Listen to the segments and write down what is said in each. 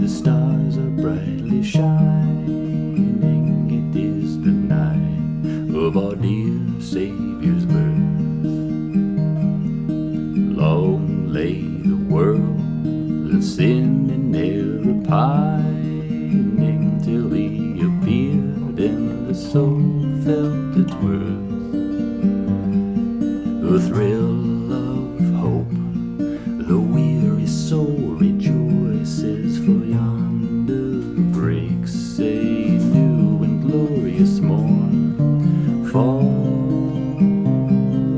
the stars are brightly shining. It is the night of our dear Savior's birth. Long lay the world in sin and error pining, till he appeared and the soul felt its worth. A thrill of hope, the weary soul rejoices, for yonder breaks a new and glorious morn. Fall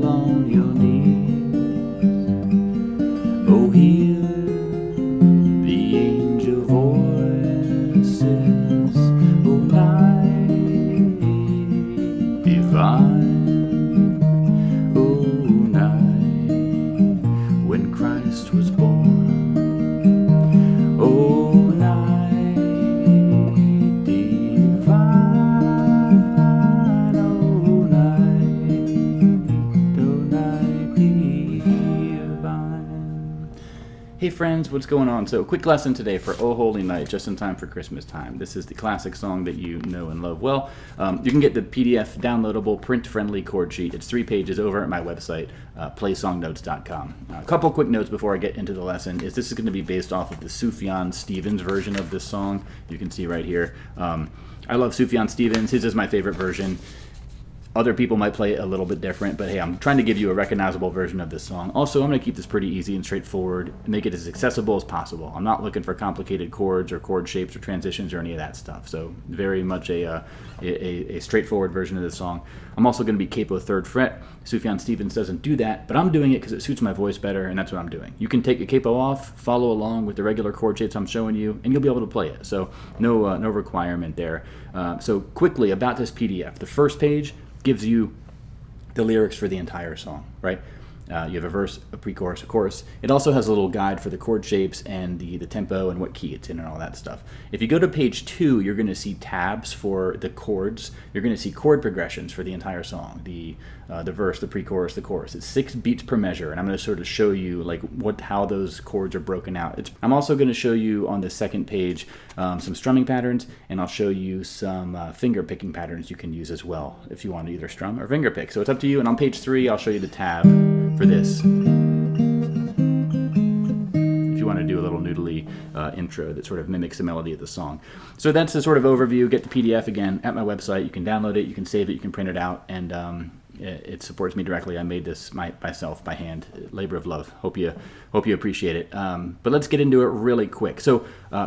on your knees, oh hear the angel voices, oh night divine. Christ was born, oh night divine, oh night divine. Hey friends, what's going on? So, quick lesson today for Oh Holy Night, just in time for Christmas time. This is the classic song that you know and love well. You can get the PDF downloadable, print-friendly chord sheet. It's 3 pages over at my website, playsongnotes.com. A couple quick notes before I get into the lesson is this is going to be based off of the Sufjan Stevens version of this song. You can see right here. I love Sufjan Stevens. His is my favorite version. Other people might play it a little bit different, but hey, I'm trying to give you a recognizable version of this song. Also, I'm going to keep this pretty easy and straightforward and make it as accessible as possible. I'm not looking for complicated chords or chord shapes or transitions or any of that stuff. So very much a straightforward version of this song. I'm also going to be capo 3rd fret. Sufjan Stevens doesn't do that, but I'm doing it because it suits my voice better, and that's what I'm doing. You can take a capo off, follow along with the regular chord shapes I'm showing you, and you'll be able to play it. So no requirement there. So quickly about this PDF. The first page gives you the lyrics for the entire song, right? You have a verse, a pre-chorus, a chorus. It also has a little guide for the chord shapes and the tempo and what key it's in and all that stuff. If you go to page 2, you're going to see tabs for the chords. You're going to see chord progressions for the entire song. The verse, the pre-chorus, the chorus. It's 6 beats per measure, and I'm going to sort of show you like how those chords are broken out. I'm also going to show you on the second page some strumming patterns, and I'll show you some finger picking patterns you can use as well if you want to either strum or finger pick. So it's up to you. And on page 3, I'll show you the tab for this, if you want to do a little noodly intro that sort of mimics the melody of the song. So that's the sort of overview. Get the PDF again at my website. You can download it, you can save it, you can print it out, and it supports me directly. I made this myself by hand, labor of love. Hope you appreciate it. But let's get into it really quick. So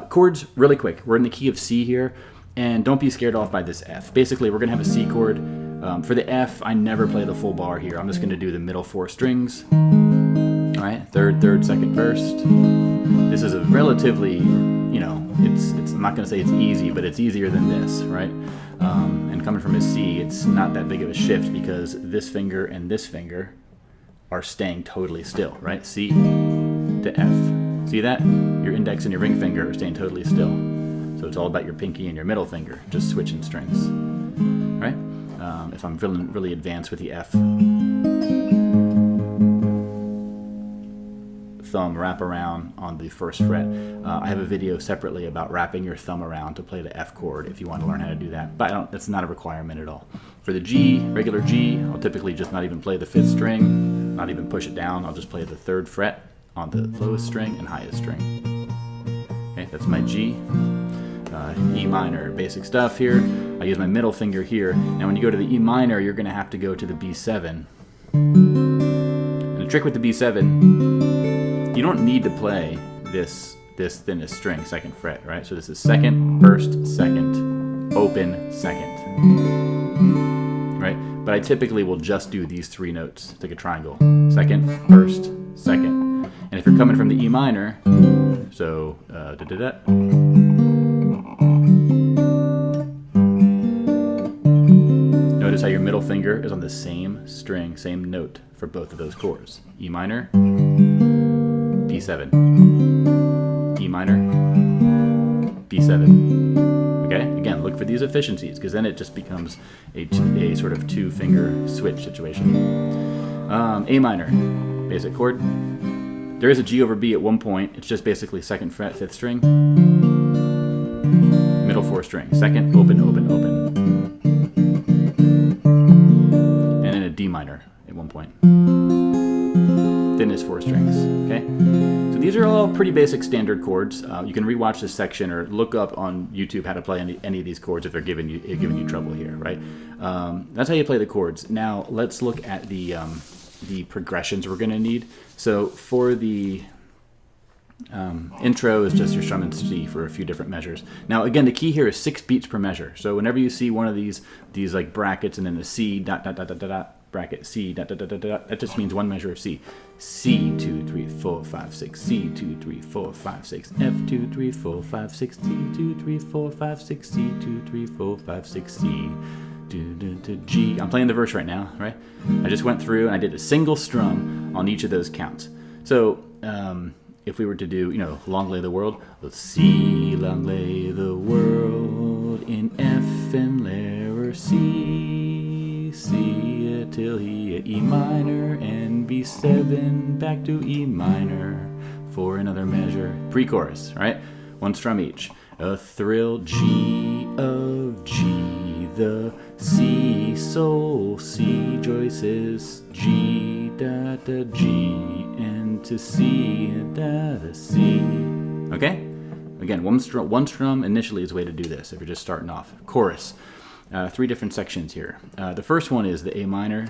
chords, really quick. We're in the key of C here, and don't be scared off by this F. Basically, we're going to have a C chord. For the F, I never play the full bar here. I'm just going to do the middle 4 strings. All right, third, second, first. This is a relatively, I'm not going to say it's easy, but it's easier than this, right? And coming from a C, it's not that big of a shift because this finger and this finger are staying totally still, right? C to F. See that? Your index and your ring finger are staying totally still. So it's all about your pinky and your middle finger, just switching strings, right? If I'm feeling really advanced with the F, thumb wrap around on the 1st fret. I have a video separately about wrapping your thumb around to play the F chord if you want to learn how to do that, but that's not a requirement at all. For the G, regular G, I'll typically just not even play the 5th string, not even push it down. I'll just play the 3rd fret on the lowest string and highest string. Okay, that's my G. E minor, basic stuff here. I use my middle finger here. Now when you go to the E minor, you're going to have to go to the B7. And the trick with the B7, you don't need to play this thinnest string, 2nd fret, right? So this is 2nd, 1st, 2nd, open, 2nd, right? But I typically will just do these 3 notes. It's like a triangle. 2nd, 1st, 2nd. And if you're coming from the E minor, so da-da-da. Notice how your middle finger is on the same string, same note for both of those chords. E minor, B7. E minor, B7. Okay, again, look for these efficiencies because then it just becomes a sort of 2-finger switch situation. A minor, basic chord. There is a G over B at one point. It's just basically 2nd fret, 5th string, middle 4 string, 2nd, open, open, open, and then a D minor at one point. Then it's 4 strings. Okay, so these are all pretty basic standard chords. You can rewatch this section or look up on YouTube how to play any of these chords if they're giving you trouble here, right? That's how you play the chords. Now let's look at the progressions we're going to need. So for the intro is just your strum and C for a few different measures. Now again, the key here is 6 beats per measure. So whenever you see one of these like brackets and then the C dot dot dot dot dot bracket C dot dot dot dot dot, that just means one measure of C. C 2 3 4 5 6, C 2 3 4 5 6, F 2 3 4 5 6, C 2 3 4 5 6, C 2 3 4 5 6, C to G. I'm playing the verse right now, right? I just went through and I did a single strum on each of those counts. So if we were to do, Long Lay the World, let's see, long lay the world in F and Layer C, C till he at E minor and B7 back to E minor for another measure. Pre-chorus, right? 1 strum each. A thrill G of G, the C sol C, Joyce's G da da G, and to C da da C. Okay? Again, one strum initially is the way to do this if you're just starting off. Chorus. 3 different sections here. The first one is the A minor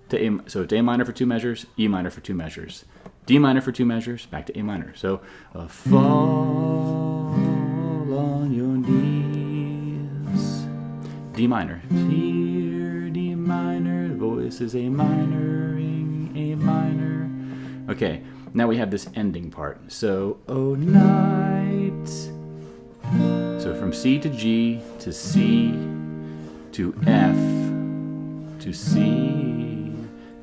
to A, so it's A minor for 2 measures, E minor for 2 measures, D minor for 2 measures, back to A minor. So fall on your knees, D minor, here D minor, voice is A minor, A minor. Okay, now we have this ending part. So oh night, so from C to G to C to F to C,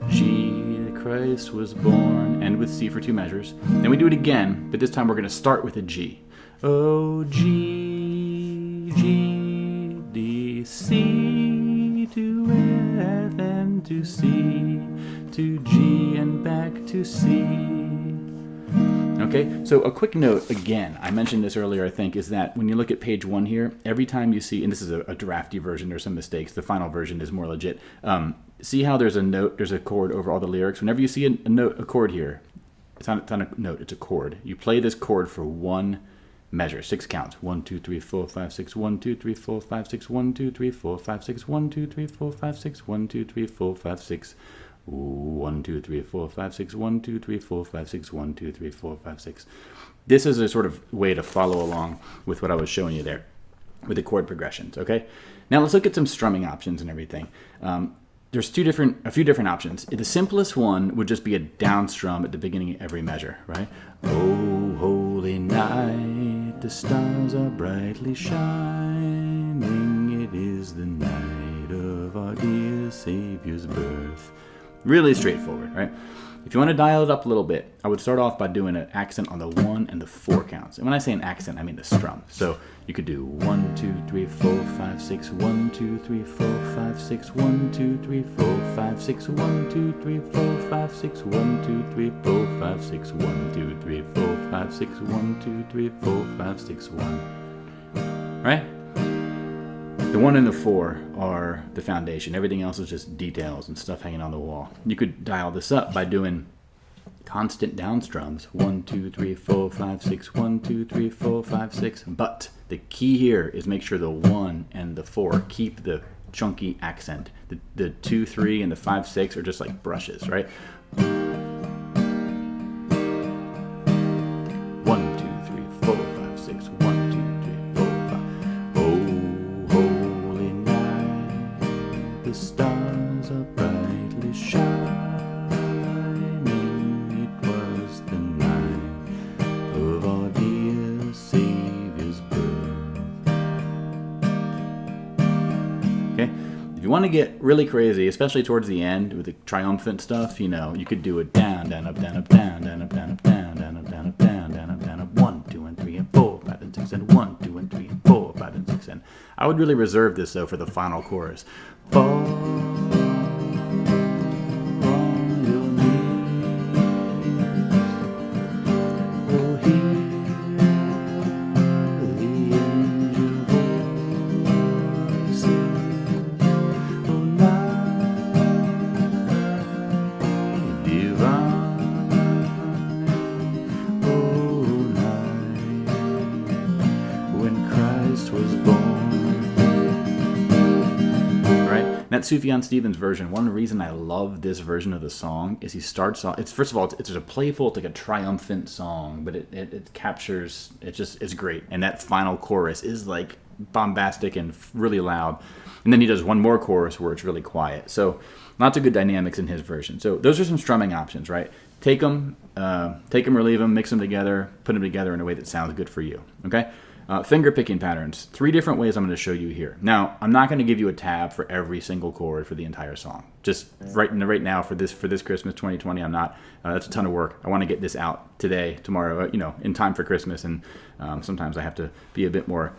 G, Christ was born, and with C for 2 measures. Then we do it again, but this time we're going to start with a G. Oh, G, G, D, C, to F, and to C, to G, and back to C. Okay, so a quick note, again, I mentioned this earlier, I think, is that when you look at page 1 here, every time you see, and this is a drafty version, there's some mistakes, the final version is more legit. See how there's a note, there's a chord over all the lyrics? Whenever you see a chord here, it's not a note, it's a chord. You play this chord for 1 measure, 6 counts. 1, 2, 3, 4, 5, 6, 1, 2, 3, 4, 5, 6, 1, 2, 3, 4, 5, 6, 1, 2, 3, 4, 5, 6, 1, 2, 3, 4, 5, 6. 1, 2, 3, 4, 5, 6, 1, 2, 3, 4, 5, 6, 1, 2, 3, 4, 5, 6. This is a sort of way to follow along with what I was showing you there with the chord progressions, okay? Now let's look at some strumming options and everything. There's a few different options. The simplest one would just be a down strum at the beginning of every measure, right? Oh, holy night, the stars are brightly shining. It is the night of our dear Savior's birth. Really straightforward, right? If you want to dial it up a little bit, I would start off by doing an accent on the 1 and the 4 counts. And when I say an accent, I mean the strum. So you could do 1, 2, 3, 4, 5, 6, 1, 2, 3, 4, 5, 6, 1, 2, 3, 4, 5, 6, 1, 2, 3, 4, 5, 6, 1, 2, 3, 4, 5, 6, 1, 2, 3, 4, 5, 6, 1, 2, 3, 4, 5, 6, 1. Right? The 1 and the 4 are the foundation. Everything else is just details and stuff hanging on the wall. You could dial this up by doing constant down strums. 1, 2, 3, 4, 5, 6, 1, 2, 3, 4, 5, 6. But the key here is make sure the 1 and the 4 keep the chunky accent. The 2, 3, and the 5, 6 are just like brushes, right? 1, 2, 3, 4, 5, 6, 1, 2, 3, 4, 5. Oh, holy night, the stars are brightly shining. It was the night of our dear Savior's birth. Okay? If you want to get really crazy, especially towards the end with the triumphant stuff, you could do it down, down, up, down, up, down, down, up, down, up, down, down, up, down, up, down, down, up, down, up, 1, 2, and 3, and 4, 5, and 6, and 1, 2, and 3, and 4, 5, and 6, and I would really reserve this though for the final chorus. Fall on your knees, Christ was born. Right? That Sufjan Stevens version, one reason I love this version of the song is he starts off, it's first of all, it's a playful, it's like a triumphant song, but it captures, it's great. And that final chorus is like bombastic and really loud. And then he does one more chorus where it's really quiet. So lots of good dynamics in his version. So those are some strumming options, right? Take them or leave them, mix them together, put them together in a way that sounds good for you, okay? Finger picking patterns, 3 different ways I'm going to show you here. Now, I'm not going to give you a tab for every single chord for the entire song. Just right now for this Christmas 2020, I'm not. That's a ton of work. I want to get this out today, tomorrow, in time for Christmas, and sometimes I have to be a bit more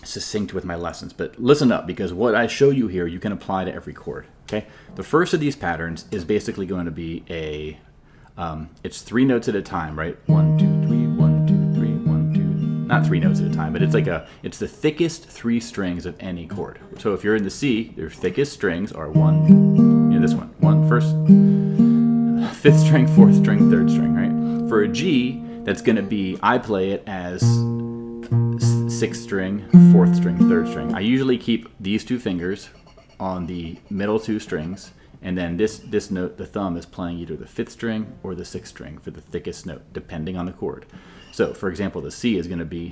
succinct with my lessons. But listen up, because what I show you here, you can apply to every chord, okay? The first of these patterns is basically going to be it's 3 notes at a time, right? 1, 2, 3, 1, 2, 3, 1, 2. Not 3 notes at a time, but it's the thickest 3 strings of any chord. So if you're in the C, your thickest strings are 1, this one, 1 first, 5th string, 4th string, 3rd string, right? For a G, that's going to be, I play it as 6th string, 4th string, 3rd string. I usually keep these 2 fingers on the middle 2 strings, and then this note, the thumb, is playing either the 5th string or the 6th string for the thickest note, depending on the chord. So, for example, the C is going to be,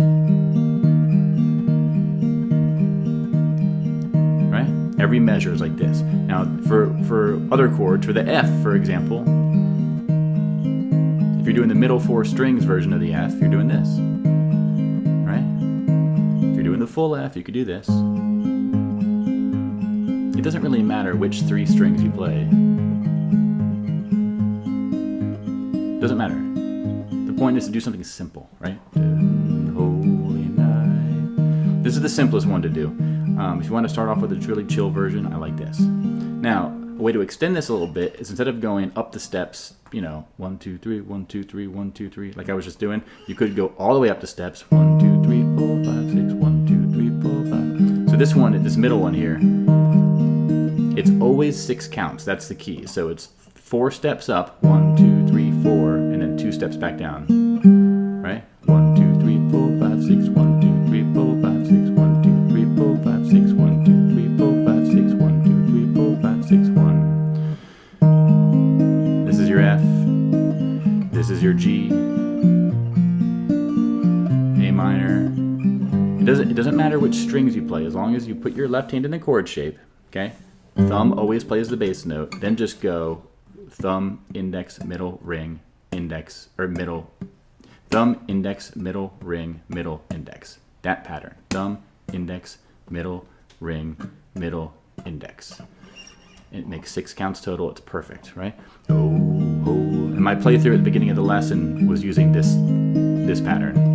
right? Every measure is like this. Now, for other chords, for the F, for example, if you're doing the middle 4 strings version of the F, you're doing this, right? If you're doing the full F, you could do this. It doesn't really matter which 3 strings you play. Doesn't matter. The point is to do something simple, right? Holy night. This is the simplest one to do. If you want to start off with a really chill version, I like this. Now, a way to extend this a little bit is instead of going up the steps, 1, 2, 3, 1, 2, 3, 1, 2, 3, like I was just doing, you could go all the way up the steps. 1, 2, 3, 4, 5, 6, 1, 2, 3, 4, 5. So this one, this middle one here, it's always 6 counts. That's the key. So it's 4 steps up, 1, 2, 3, 4, and then 2 steps back down. Right? 1, 2, 3, 4, 5, 6, 1, 2, 3, 4, 5, 6, 1, 2, 3, 4, 5, 6, 1, 2, 3, 4, 5, 6, 1, 2, 3, 4, 5, 6, 1. This is your F. This is your G. A minor. It doesn't matter which strings you play, as long as you put your left hand in the chord shape, okay? Thumb always plays the bass note. Then just go thumb, index, middle, ring, index, or middle. Thumb, index, middle, ring, middle, index. That pattern. Thumb, index, middle, ring, middle, index. It makes 6 counts total. It's perfect, right? Oh, oh. And my playthrough at the beginning of the lesson was using this pattern.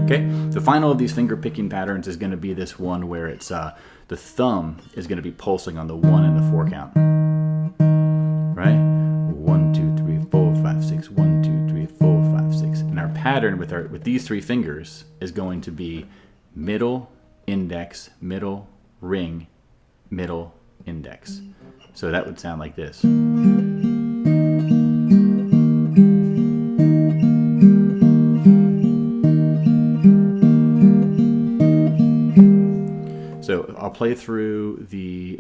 Okay, the final of these finger picking patterns is going to be this one where it's the thumb is going to be pulsing on the 1 and the 4 count. Right? 1, 2, 3, 4, 5, 6. 1, 2, 3, 4, 5, 6. And our pattern with these 3 fingers is going to be middle, index, middle, ring, middle, index. So that would sound like this. So I'll play through the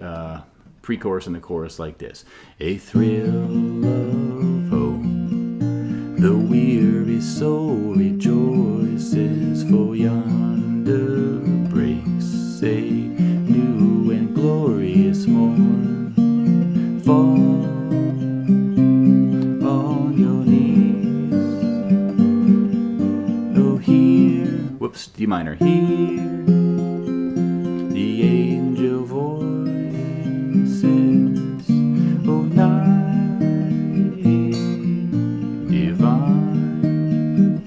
pre-chorus and the chorus like this. A thrill of hope, the weary soul rejoices, for yonder breaks a new and glorious morn. Fall on your knees. Oh, hear, whoops, D minor, hear the angel voices, oh night divine,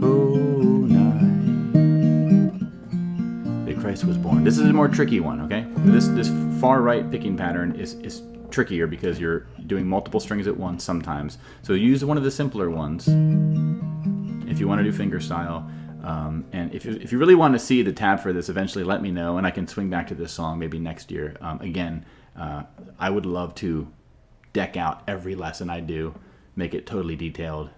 oh night that Christ was born. This is a more tricky one, okay? This far right picking pattern is trickier because you're doing multiple strings at once sometimes. So use one of the simpler ones if you want to do fingerstyle. And if you really want to see the tab for this, eventually let me know, and I can swing back to this song maybe next year. Again, I would love to deck out every lesson I do, make it totally detailed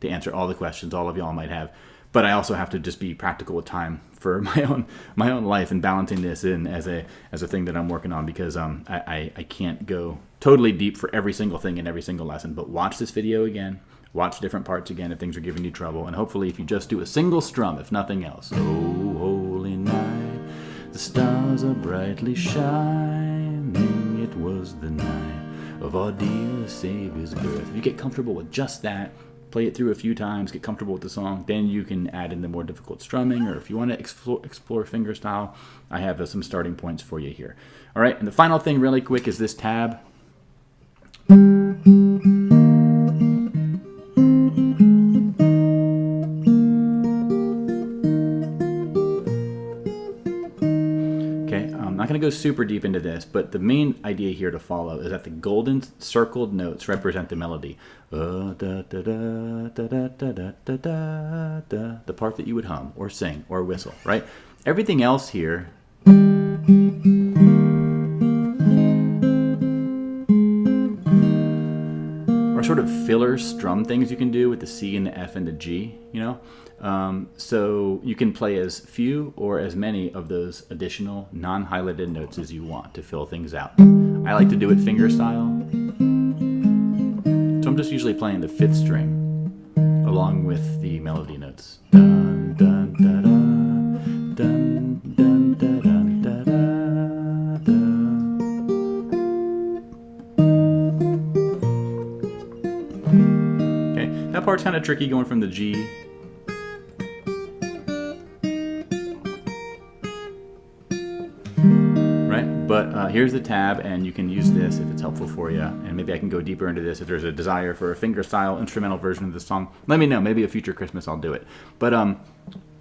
to answer all the questions all of y'all might have. but I also have to just be practical with time for my own life and balancing this in as a thing that I'm working on, because I can't go totally deep for every single thing in every single lesson. But watch this video again, watch different parts again if things are giving you trouble, and hopefully if you just do a single strum, if nothing else. Oh, holy night, the stars are brightly shining, it was the night of our dear Savior's birth. If you get comfortable with just that, play it through a few times, get comfortable with the song, then you can add in the more difficult strumming, or if you want to explore fingerstyle, I have some starting points for you here. All right, and the final thing really quick is this tab. I'm not going to go super deep into this, but the main idea here to follow is that the golden circled notes represent the melody. The part that you would hum or sing or whistle, right? Everything else here are sort of filler strum things you can do with the C and the F and the G, you know? So you can play as few or as many of those additional non-highlighted notes as you want to fill things out. I like to do it fingerstyle. So I'm just usually playing the 5th string along with the melody notes. Dun, dun, da, da, dun, dun, da, dun, da, da, da. Okay, that part's kind of tricky going from the G. But here's the tab, and you can use this if it's helpful for you. And maybe I can go deeper into this if there's a desire for a fingerstyle instrumental version of the song. Let me know. Maybe a future Christmas I'll do it. But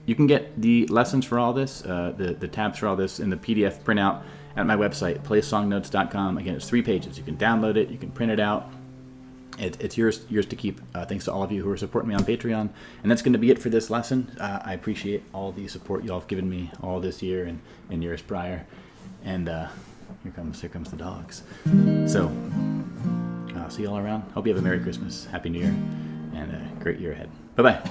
you can get the lessons for all this, the tabs for all this in the PDF printout at my website, playsongnotes.com. Again, it's 3 pages. You can download it. You can print it out. It's yours to keep. Thanks to all of you who are supporting me on Patreon. And that's going to be it for this lesson. I appreciate all the support you all have given me all this year and years prior. And here comes the dogs. So, see you all around. Hope you have a Merry Christmas, Happy New Year, and a great year ahead. Bye-bye.